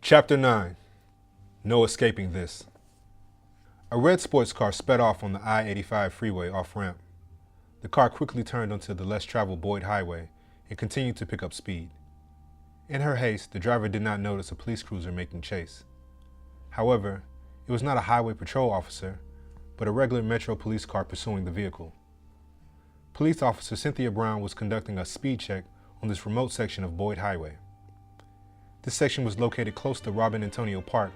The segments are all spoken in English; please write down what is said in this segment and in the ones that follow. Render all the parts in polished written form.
Chapter 9. No escaping this. A red sports car sped off on the I-85 freeway off-ramp. The car quickly turned onto the less-traveled Boyd Highway and continued to pick up speed. In her haste, the driver did not notice a police cruiser making chase. However, it was not a highway patrol officer, but a regular Metro police car pursuing the vehicle. Police officer Cynthia Brown was conducting a speed check on this remote section of Boyd Highway. This section was located close to Robin Antonio Park,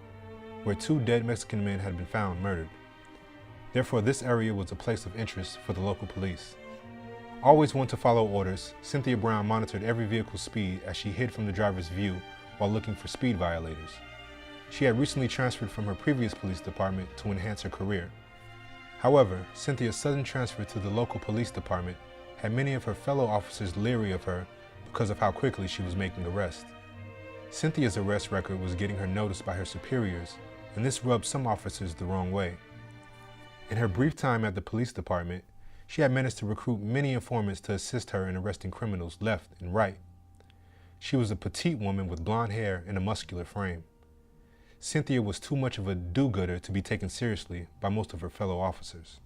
where 2 dead Mexican men had been found murdered. Therefore, this area was a place of interest for the local police. Always one to follow orders, Cynthia Brown monitored every vehicle's speed as she hid from the driver's view while looking for speed violators. She had recently transferred from her previous police department to enhance her career. However, Cynthia's sudden transfer to the local police department had many of her fellow officers leery of her because of how quickly she was making arrests. Cynthia's arrest record was getting her noticed by her superiors, and this rubbed some officers the wrong way. In her brief time at the police department, she had managed to recruit many informants to assist her in arresting criminals left and right. She was a petite woman with blonde hair and a muscular frame. Cynthia was too much of a do-gooder to be taken seriously by most of her fellow officers.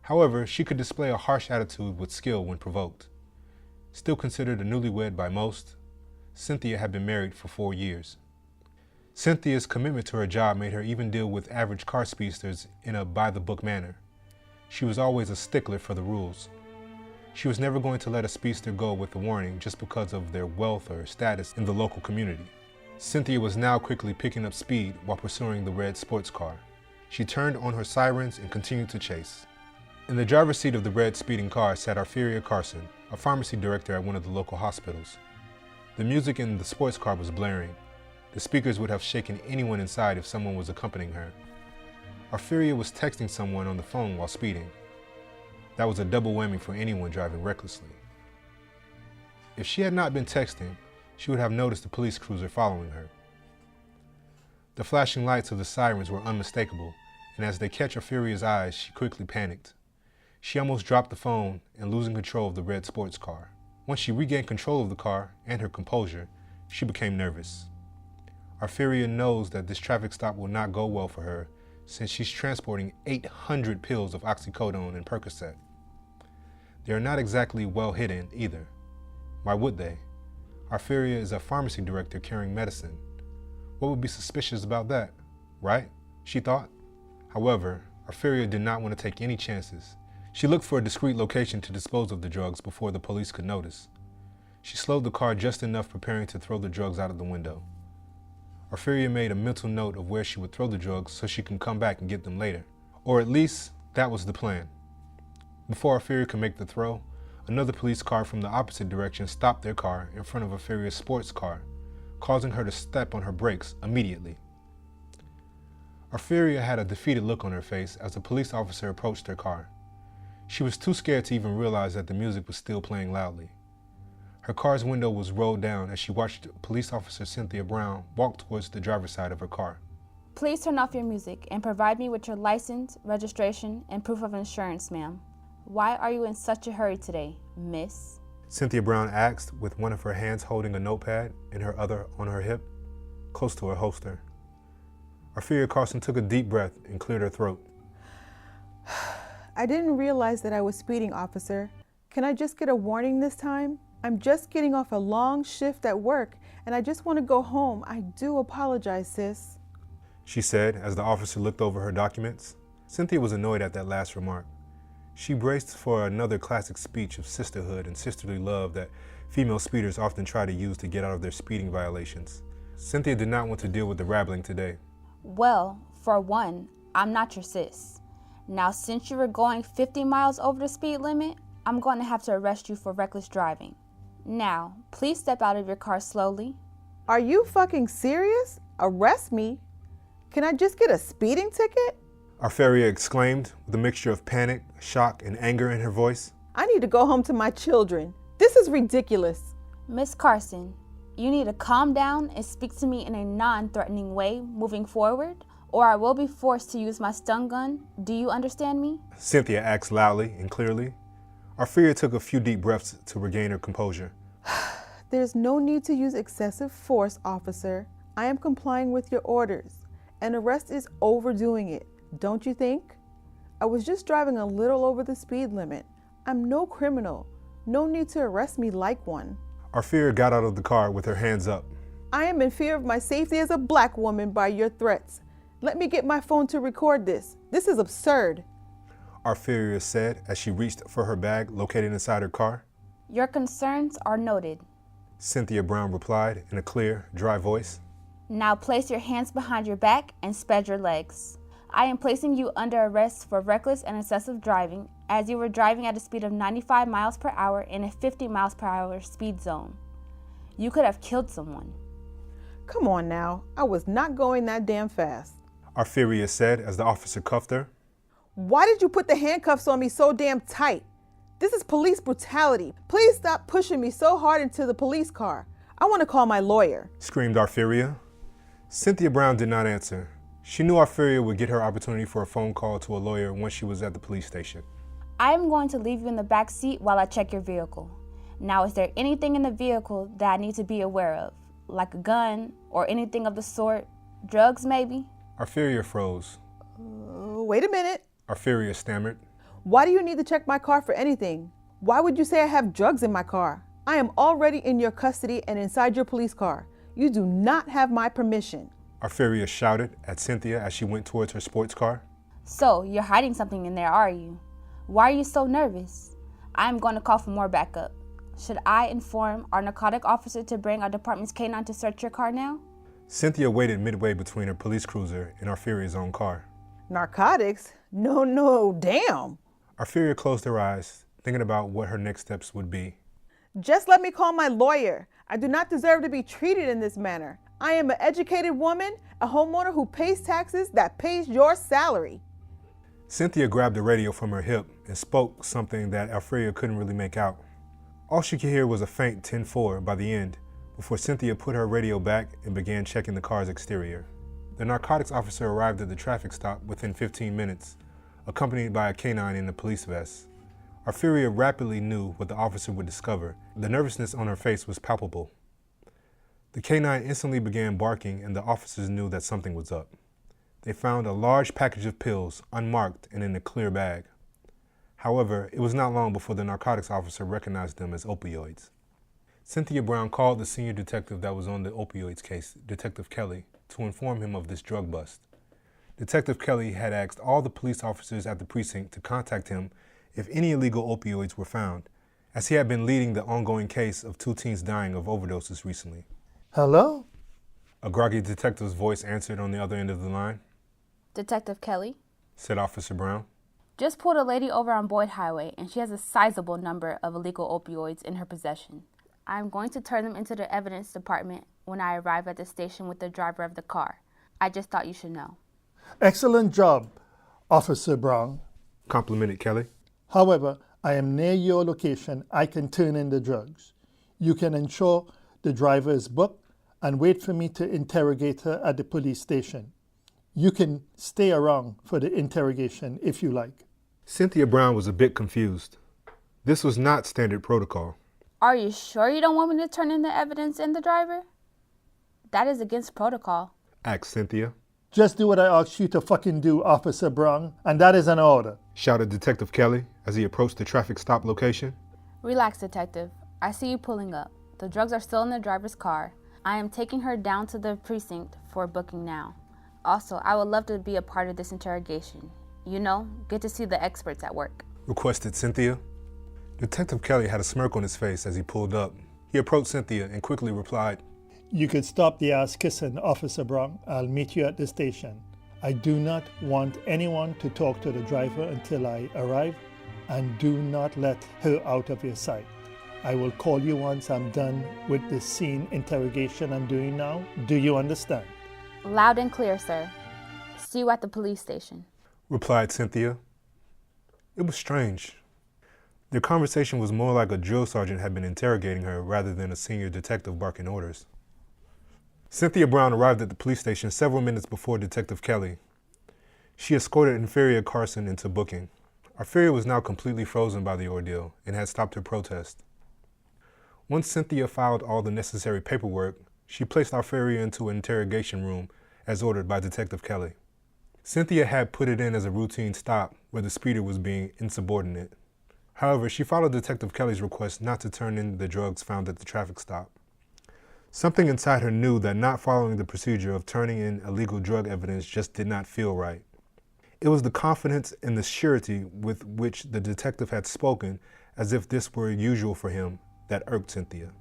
However, she could display a harsh attitude with skill when provoked. Still considered a newlywed by most, Cynthia had been married for 4 years. Cynthia's commitment to her job made her even deal with average car speedsters in a by-the-book manner. She was always a stickler for the rules. She was never going to let a speedster go with a warning just because of their wealth or status in the local community. Cynthia was now quickly picking up speed while pursuing the red sports car. She turned on her sirens and continued to chase. In the driver's seat of the red speeding car sat Arferia Carson, a pharmacy director at one of the local hospitals. The music in the sports car was blaring. The speakers would have shaken anyone inside if someone was accompanying her. Arferia was texting someone on the phone while speeding. That was a double whammy for anyone driving recklessly. If she had not been texting, she would have noticed the police cruiser following her. The flashing lights of the sirens were unmistakable, and as they catch Arferia's eyes, she quickly panicked. She almost dropped the phone and losing control of the red sports car. Once she regained control of the car and her composure, she became nervous. Arferia knows that this traffic stop will not go well for her since she's transporting 800 pills of oxycodone and Percocet. They are not exactly well hidden either. Why would they? Arferia is a pharmacy director carrying medicine. What would be suspicious about that, right? She thought. However, Arferia did not want to take any chances. She looked for a discreet location to dispose of the drugs before the police could notice. She slowed the car just enough, preparing to throw the drugs out of the window. Arferia made a mental note of where she would throw the drugs so she can come back and get them later. Or at least, that was the plan. Before Arferia could make the throw, another police car from the opposite direction stopped their car in front of Arferia's sports car, causing her to step on her brakes immediately. Arferia had a defeated look on her face as a police officer approached her car. She was too scared to even realize that the music was still playing loudly. Her car's window was rolled down as she watched police officer Cynthia Brown walk towards the driver's side of her car. Please turn off your music and provide me with your license, registration, and proof of insurance, ma'am. Why are you in such a hurry today, miss? Cynthia Brown asked, with one of her hands holding a notepad and her other on her hip, close to her holster. Arferia Carson took a deep breath and cleared her throat. I didn't realize that I was speeding, officer. Can I just get a warning this time? I'm just getting off a long shift at work, and I just want to go home. I do apologize, sis, she said as the officer looked over her documents. Cynthia was annoyed at that last remark. She braced for another classic speech of sisterhood and sisterly love that female speeders often try to use to get out of their speeding violations. Cynthia did not want to deal with the rambling today. Well, for one, I'm not your sis. Now, since you were going 50 miles over the speed limit, I'm going to have to arrest you for reckless driving. Now, please step out of your car slowly. Are you fucking serious? Arrest me? Can I just get a speeding ticket? Arferia exclaimed with a mixture of panic, shock, and anger in her voice. I need to go home to my children. This is ridiculous. Miss Carson, you need to calm down and speak to me in a non-threatening way moving forward, or I will be forced to use my stun gun. Do you understand me? Cynthia asked loudly and clearly. Arferia took a few deep breaths to regain her composure. There's no need to use excessive force, officer. I am complying with your orders. An arrest is overdoing it, don't you think? I was just driving a little over the speed limit. I'm no criminal. No need to arrest me like one. Arphira got out of the car with her hands up. I am in fear of my safety as a black woman by your threats. Let me get my phone to record this. This is absurd. Arphira said as she reached for her bag located inside her car. Your concerns are noted. Cynthia Brown replied in a clear, dry voice. Now place your hands behind your back and spread your legs. I am placing you under arrest for reckless and excessive driving as you were driving at a speed of 95 miles per hour in a 50 miles per hour speed zone. You could have killed someone. Come on now, I was not going that damn fast. Arphira said as the officer cuffed her. Why did you put the handcuffs on me so damn tight? This is police brutality. Please stop pushing me so hard into the police car. I want to call my lawyer, Screamed Arphira. Cynthia Brown did not answer. She knew Arphira would get her opportunity for a phone call to a lawyer once she was at the police station. I am going to leave you in the back seat while I check your vehicle. Now, is there anything in the vehicle that I need to be aware of? Like a gun or anything of the sort? Drugs, maybe? Arphira froze. Wait a minute. Arphira stammered. Why do you need to check my car for anything? Why would you say I have drugs in my car? I am already in your custody and inside your police car. You do not have my permission. Arphira shouted at Cynthia as she went towards her sports car. So, you're hiding something in there, are you? Why are you so nervous? I am going to call for more backup. Should I inform our narcotic officer to bring our department's canine to search your car now? Cynthia waited midway between her police cruiser and Arphira's own car. Narcotics? No, damn. Arphira closed her eyes, thinking about what her next steps would be. Just let me call my lawyer. I do not deserve to be treated in this manner. I am an educated woman, a homeowner who pays taxes that pays your salary. Cynthia grabbed the radio from her hip and spoke something that Arphira couldn't really make out. All she could hear was a faint 10-4 by the end, before Cynthia put her radio back and began checking the car's exterior. The narcotics officer arrived at the traffic stop within 15 minutes, accompanied by a canine in a police vest. Arphira rapidly knew what the officer would discover. The nervousness on her face was palpable. The canine instantly began barking, and the officers knew that something was up. They found a large package of pills, unmarked and in a clear bag. However, it was not long before the narcotics officer recognized them as opioids. Cynthia Brown called the senior detective that was on the opioids case, Detective Kelly, to inform him of this drug bust. Detective Kelly had asked all the police officers at the precinct to contact him if any illegal opioids were found, as he had been leading the ongoing case of 2 teens dying of overdoses recently. Hello? A groggy detective's voice answered on the other end of the line. Detective Kelly? Said Officer Brown. Just pulled a lady over on Boyd Highway, and she has a sizable number of illegal opioids in her possession. I'm going to turn them into the evidence department when I arrive at the station with the driver of the car. I just thought you should know. Excellent job, Officer Brown. Complimented Kelly. However, I am near your location. I can turn in the drugs. You can ensure the driver is booked and wait for me to interrogate her at the police station. You can stay around for the interrogation if you like. Cynthia Brown was a bit confused. This was not standard protocol. Are you sure you don't want me to turn in the evidence and the driver? That is against protocol. Asked Cynthia. Just do what I asked you to fucking do, Officer Brown, and that is an order. Shouted Detective Kelly as he approached the traffic stop location. Relax, detective. I see you pulling up. The drugs are still in the driver's car. I am taking her down to the precinct for booking now. Also, I would love to be a part of this interrogation. You know, get to see the experts at work. Requested Cynthia. Detective Kelly had a smirk on his face as he pulled up. He approached Cynthia and quickly replied, You could stop the ass kissing, Officer Brown. I'll meet you at the station. I do not want anyone to talk to the driver until I arrive, and do not let her out of your sight. I will call you once I'm done with the scene interrogation I'm doing now. Do you understand? Loud and clear, sir. See you at the police station. Replied Cynthia. It was strange. Their conversation was more like a drill sergeant had been interrogating her rather than a senior detective barking orders. Cynthia Brown arrived at the police station several minutes before Detective Kelly. She escorted Inferior Carson into booking. Arphira was now completely frozen by the ordeal and had stopped her protest. Once Cynthia filed all the necessary paperwork, She placed Arferia into an interrogation room as ordered by Detective Kelly. Cynthia had put it in as a routine stop where the speeder was being insubordinate. However, she followed Detective Kelly's request not to turn in the drugs found at the traffic stop. Something inside her knew that not following the procedure of turning in illegal drug evidence just did not feel right. It was the confidence and the surety with which the detective had spoken, as if this were usual for him, that irked Cynthia.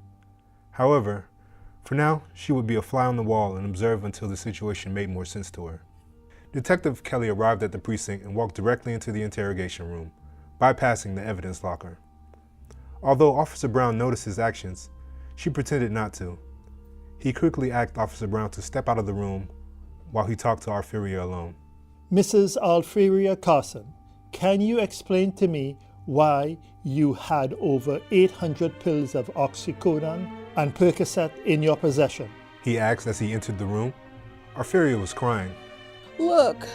However, for now, she would be a fly on the wall and observe until the situation made more sense to her. Detective Kelly arrived at the precinct and walked directly into the interrogation room, bypassing the evidence locker. Although Officer Brown noticed his actions, she pretended not to. He quickly asked Officer Brown to step out of the room while he talked to Arferia alone. Mrs. Alferia Carson, can you explain to me why you had over 800 pills of oxycodone and Percocet in your possession? He asked as he entered the room. Arferia was crying. Look,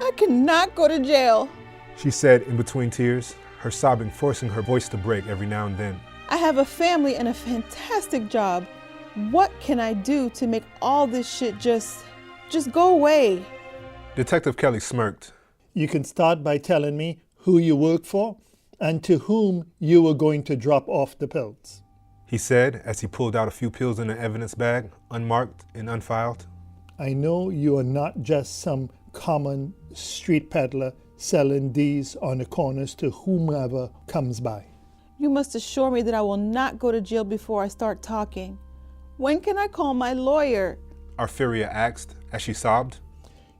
I cannot go to jail. She said in between tears, her sobbing forcing her voice to break every now and then. I have a family and a fantastic job. What can I do to make all this shit just go away? Detective Kelly smirked. You can start by telling me who you work for and to whom you were going to drop off the pills, He said as he pulled out a few pills in an evidence bag, unmarked and unfiled. I know you are not just some common street peddler selling these on the corners to whomever comes by. You must assure me that I will not go to jail before I start talking. When can I call my lawyer? Arferia asked as she sobbed.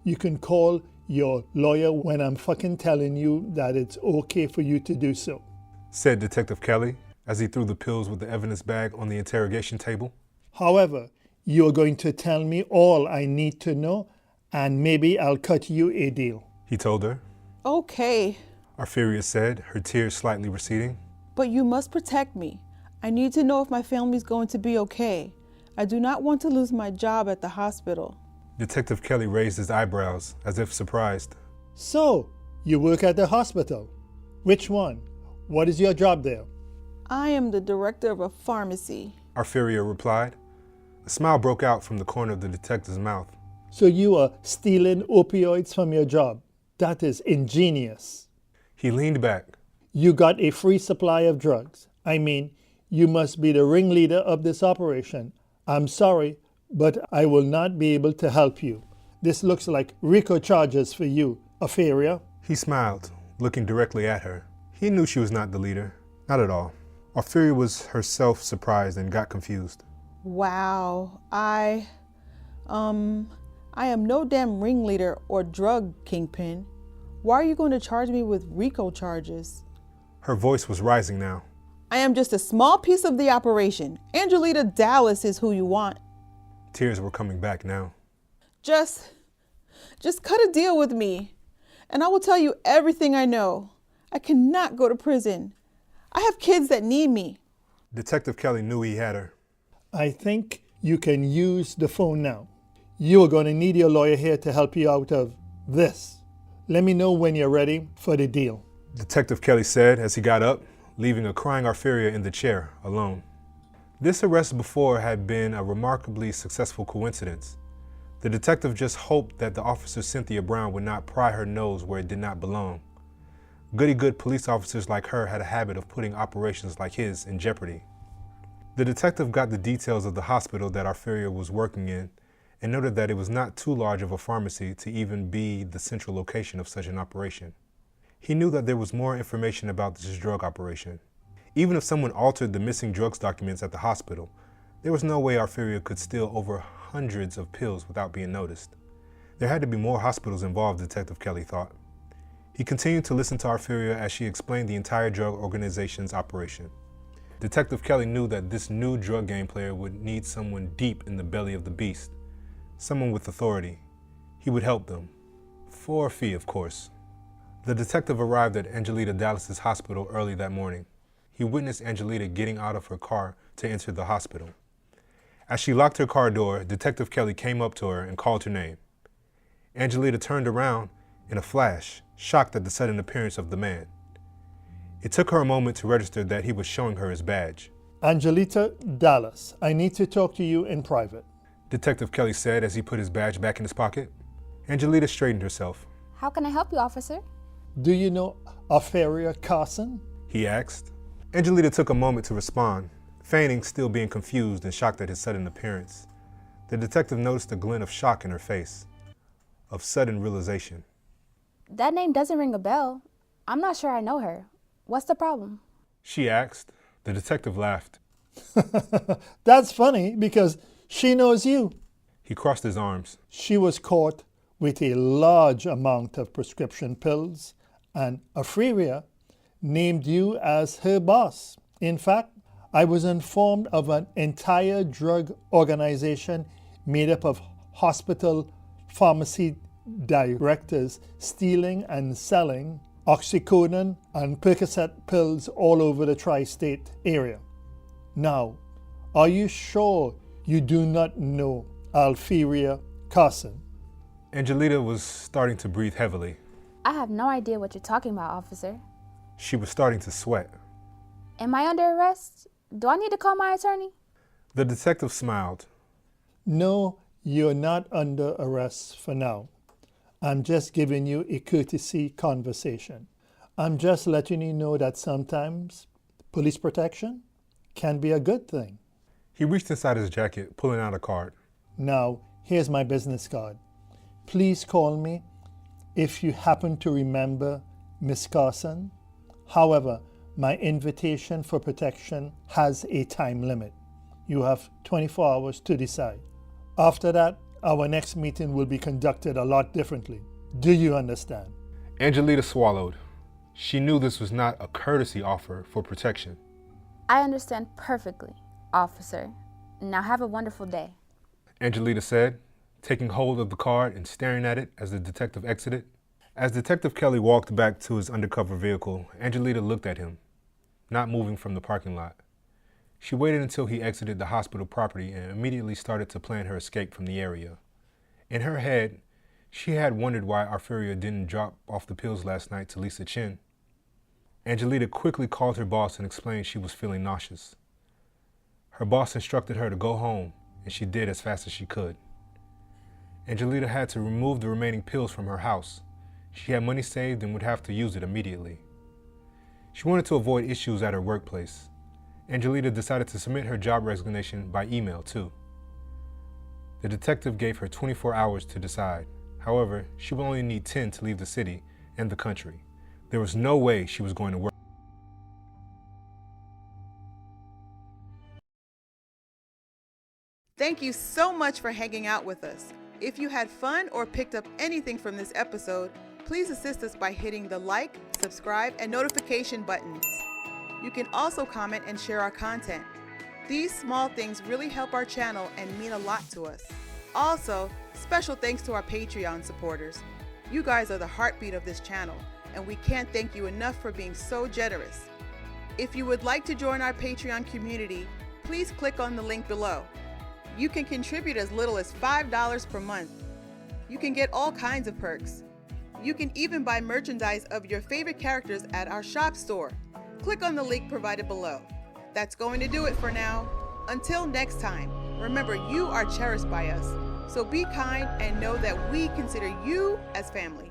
You can call your lawyer when I'm fucking telling you that it's okay for you to do so, Said Detective Kelly as he threw the pills with the evidence bag on the interrogation table. However, you are going to tell me all I need to know and maybe I'll cut you a deal. He told her. Okay, Arferia said, her tears slightly receding. but you must protect me. I need to know if my family's going to be okay. I do not want to lose my job at the hospital. Detective Kelly raised his eyebrows as if surprised. So, you work at the hospital. Which one? What is your job there? I am the director of a pharmacy. Arferia replied. A smile broke out from the corner of the detective's mouth. So you are stealing opioids from your job. That is ingenious. He leaned back. You got a free supply of drugs. I mean, you must be the ringleader of this operation. I'm sorry, but I will not be able to help you. This looks like RICO charges for you, Arferia. He smiled, looking directly at her. He knew she was not the leader. Not at all. Arferia was herself surprised and got confused. Wow, I am no damn ringleader or drug kingpin. Why are you going to charge me with RICO charges? Her voice was rising now. I am just a small piece of the operation. Angelita Dallas is who you want. Tears were coming back now. Just cut a deal with me, and I will tell you everything I know. I cannot go to prison. I have kids that need me. Detective Kelly knew he had her. I think you can use the phone now. You are going to need your lawyer here to help you out of this. Let me know when you're ready for the deal. Detective Kelly said as he got up, leaving a crying Arferia in the chair, alone. This arrest before had been a remarkably successful coincidence. The detective just hoped that the officer Cynthia Brown would not pry her nose where it did not belong. Goody-good police officers like her had a habit of putting operations like his in jeopardy. The detective got the details of the hospital that Arferia was working in and noted that it was not too large of a pharmacy to even be the central location of such an operation. He knew that there was more information about this drug operation. Even if someone altered the missing drugs documents at the hospital, there was no way Arferia could steal over hundreds of pills without being noticed. There had to be more hospitals involved, Detective Kelly thought. He continued to listen to Arferia as she explained the entire drug organization's operation. Detective Kelly knew that this new drug game player would need someone deep in the belly of the beast, someone with authority. He would help them. For a fee, of course. The detective arrived at Angelita Dallas's hospital early that morning. He witnessed Angelita getting out of her car to enter the hospital. As she locked her car door, Detective Kelly came up to her and called her name. Angelita turned around in a flash, shocked at the sudden appearance of the man. It took her a moment to register that he was showing her his badge. Angelita Dallas, I need to talk to you in private. Detective Kelly said as he put his badge back in his pocket. Angelita straightened herself. How can I help you, officer? Do you know Ophelia Carson? He asked. Angelita took a moment to respond, feigning still being confused and shocked at his sudden appearance. The detective noticed a glint of shock in her face, of sudden realization. That name doesn't ring a bell. I'm not sure I know her. What's the problem? She asked. The detective laughed. That's funny because she knows you. He crossed his arms. She was caught with a large amount of prescription pills, and Ophelia named you as her boss. In fact, I was informed of an entire drug organization made up of hospital pharmacy directors stealing and selling oxycodone and Percocet pills all over the tri-state area. Now, are you sure you do not know Ophelia Carson? Angelita was starting to breathe heavily. I have no idea what you're talking about, officer. She was starting to sweat. Am I under arrest? Do I need to call my attorney? The detective smiled. No, you're not under arrest for now. I'm just giving you a courtesy conversation. I'm just letting you know that sometimes police protection can be a good thing. He reached inside his jacket, pulling out a card. Now, here's my business card. Please call me if you happen to remember Miss Carson. However, my invitation for protection has a time limit. You have 24 hours to decide. After that, our next meeting will be conducted a lot differently. Do you understand? Angelita swallowed. She knew this was not a courtesy offer for protection. I understand perfectly, officer. Now have a wonderful day. Angelita said, taking hold of the card and staring at it as the detective exited. As Detective Kelly walked back to his undercover vehicle, Angelita looked at him, not moving from the parking lot. She waited until he exited the hospital property and immediately started to plan her escape from the area. In her head, she had wondered why Ophelia didn't drop off the pills last night to Lisa Chin. Angelita quickly called her boss and explained she was feeling nauseous. Her boss instructed her to go home, and she did as fast as she could. Angelita had to remove the remaining pills from her house. She had money saved and would have to use it immediately. She wanted to avoid issues at her workplace. Angelita decided to submit her job resignation by email, too. The detective gave her 24 hours to decide. However, she would only need 10 to leave the city and the country. There was no way she was going to work. Thank you so much for hanging out with us. If you had fun or picked up anything from this episode, please assist us by hitting the like, subscribe, and notification buttons. You can also comment and share our content. These small things really help our channel and mean a lot to us. Also, special thanks to our Patreon supporters. You guys are the heartbeat of this channel, and we can't thank you enough for being so generous. If you would like to join our Patreon community, please click on the link below. You can contribute as little as $5 per month. You can get all kinds of perks. You can even buy merchandise of your favorite characters at our shop store. Click on the link provided below. That's going to do it for now. Until next time, remember you are cherished by us. So be kind and know that we consider you as family.